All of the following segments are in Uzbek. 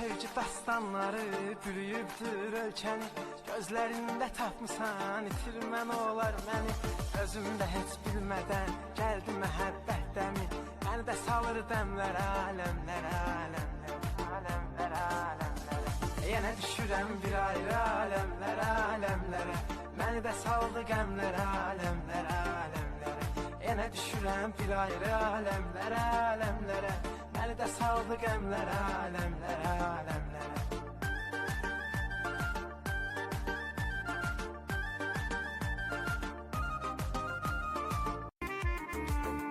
sevgi dastanları bürüyübdür ölkəni. Gözlərində tapmısan itirmən olar məni. Özümdə heç bilmədən gəldi məhəbbət dəmi. Məni də salır dəmlərə, aləmlərə, aləmlərə, aləmlərə, aləmlərə. Yenə düşürəm bir ayrı aləmlərə, aləmlərə. Məni də saldı qəmlərə, aləmlərə, aləmlərə. Yenə düşürəm bir ayrı aləmlərə, aləmlərə. Məni də saldı qəmlərə, aləmlərə, aləmlərə.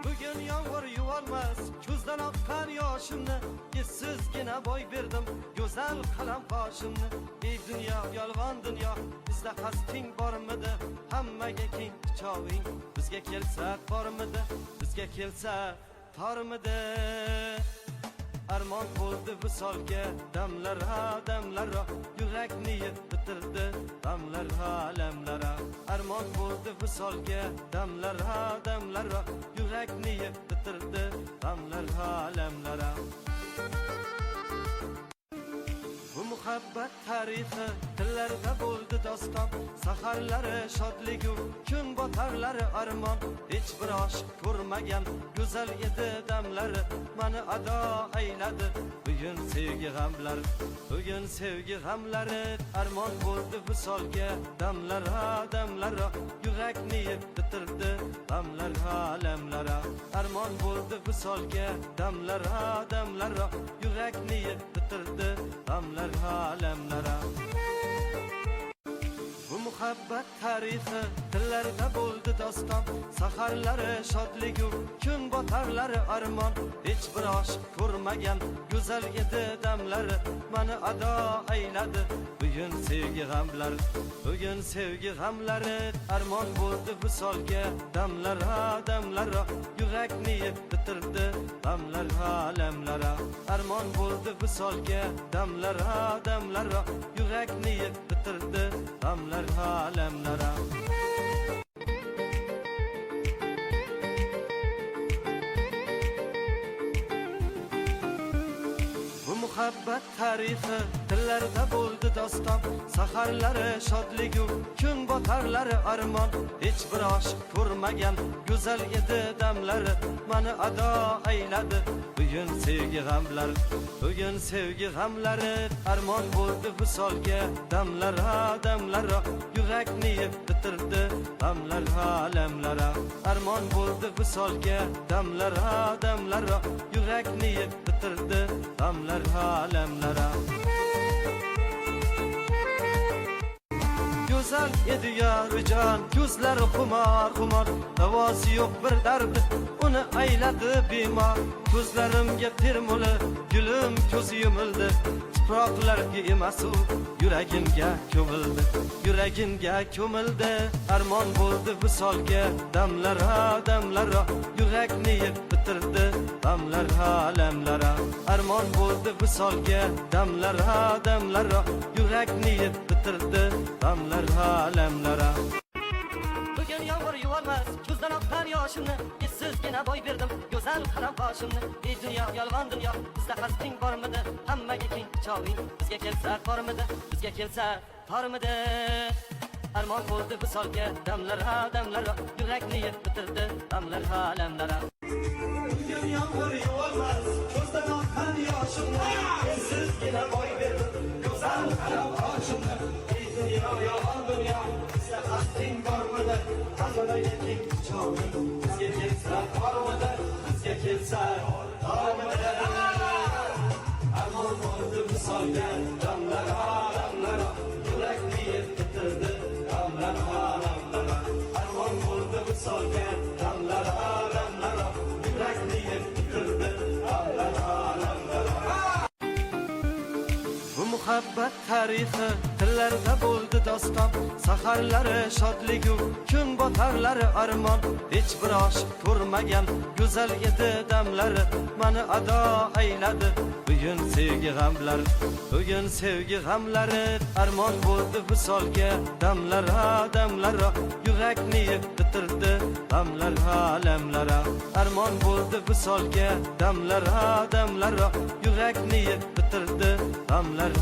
Bugün yağmur yuvarmaz, gözden akar yaşımni. Sizgina boy berdim, güzel kalem başımni. Ey dünya, yolg'on dünya, bizda hasting bormidi? Hammaga keng quchog'ing, bizga kelsa bormidi? Bizga kelsa tormidi? Armon bo'ldi visolga, damlara, damlara, yurakni yeb bitirdi, damlara, alamlara. Armon bo'ldi visolga, damlara, damlara, yurakni yeb bitirdi, damlara, alamlara. Bu muhabbat tarihi dillarda bo'ldi doston, saharlari shodligu kun botarlari armon. Hech bir oshiq ko'rmagan go'zal edi damlari, mani ado ayladi bugun sevgi g'amlari. Bugun sevgi g'amlari armon bo'ldi visolga, damlara, damlara, yurakni yeb bitirdi, damlara, alamlara. Armon bo'ldi visolga, damlara, damlara, yurakni yeb bitirdi, damlara, alamlara. Bu muhabbat tarihi dillarda bo'ldi doston, saharlari shodligu kun botarlari armon. Hech bir oshiq ko'rmagan go'zal edi damlari, mani ado ayladi bugun sevgi g'amlari. Bugun sevgi g'amlari armon bo'ldi visolga, damlara, damlara, yurakni yeb bitirdi, damlara, alamlara. Armon bo'ldi visolga, damlara, damlara, yurakni yeb bitirdi, damlara, alamlara. Bu muhabbat tarihi dillarda bo'ldi doston, saharlari shodligu kun botarlari armon. Hech bir oshiq ko'rmagan go'zal edi damlari, mani ado ayladi bugun sevgi g'amlari. Bugun sevgi g'amlari armon bo'ldi visolga, damlara, damlara, yurakni yeb bitirdi, damlara, alamlara. Armon bo'ldi visolga, damlara, damlara, yurakni yeb bitirdi, damlara, alamlara. Güzel edi yarıcan, gözleri kumar kumar, davası yok bir derdi, onu ayladı bimar. Gözlerimge termuli, gülüm ko'zi yumildi, tuproqlarga emasu yuragimga ko'mildi, yuragimga ko'mildi. Armon bo'ldi visolga, damlara, damlara, yurakni yeb bitirdi, damlara, alamlara. Armon bo'ldi visolga, damlara, damlara, yurakni yeb bitirdi, damlara, alamlara. Bugün yağmur yuvarmaz, gözden akar yaşımni. Sizgina boy berdim, güzel kalem başımni. Ey dünya, yolg'on dünya, bizda hasting bormidi? Hammaga keng quchog'ing, bizga kelsa bormidi? Bizga kelsa tormidi? Armon bo'ldi visolga, damlara, damlara, yurakni yeb bitirdi, damlara, alamlara. Bugün yağmur yuvarmaz, gözden akar yaşımni. Sizgina boy berdim, güzel kalem başımni. Ey dünya, yolg'on dünya, bizda hasting bormidi? Hammaga keng quchog'ing, bizga kelsa bormidi? Bizga kelsa tormidi? Armon bo'ldi visolga, damlara, damlara, yurakni yeb bitirdi, damlara, alamlara. Armon bo'ldi visolga, damlara, damlara, yurakni yeb bitirdi, damlara, alamlara. Bu muhabbat tarihi dillarda bo'ldi doston, saharlari shodligu kun botarlari armon. Hech bir oshiq ko'rmagan go'zal edi damlari, mani ado ayladi bugun sevgi g'amlari. Bugun sevgi g'amlari armon bo'ldi visolga, damlara, damlara, yurakni yeb bitirdi, damlara, alamlara. Armon bo'ldi visolga, damlara, damlara, yurakni yeb bitirdi, g'amlar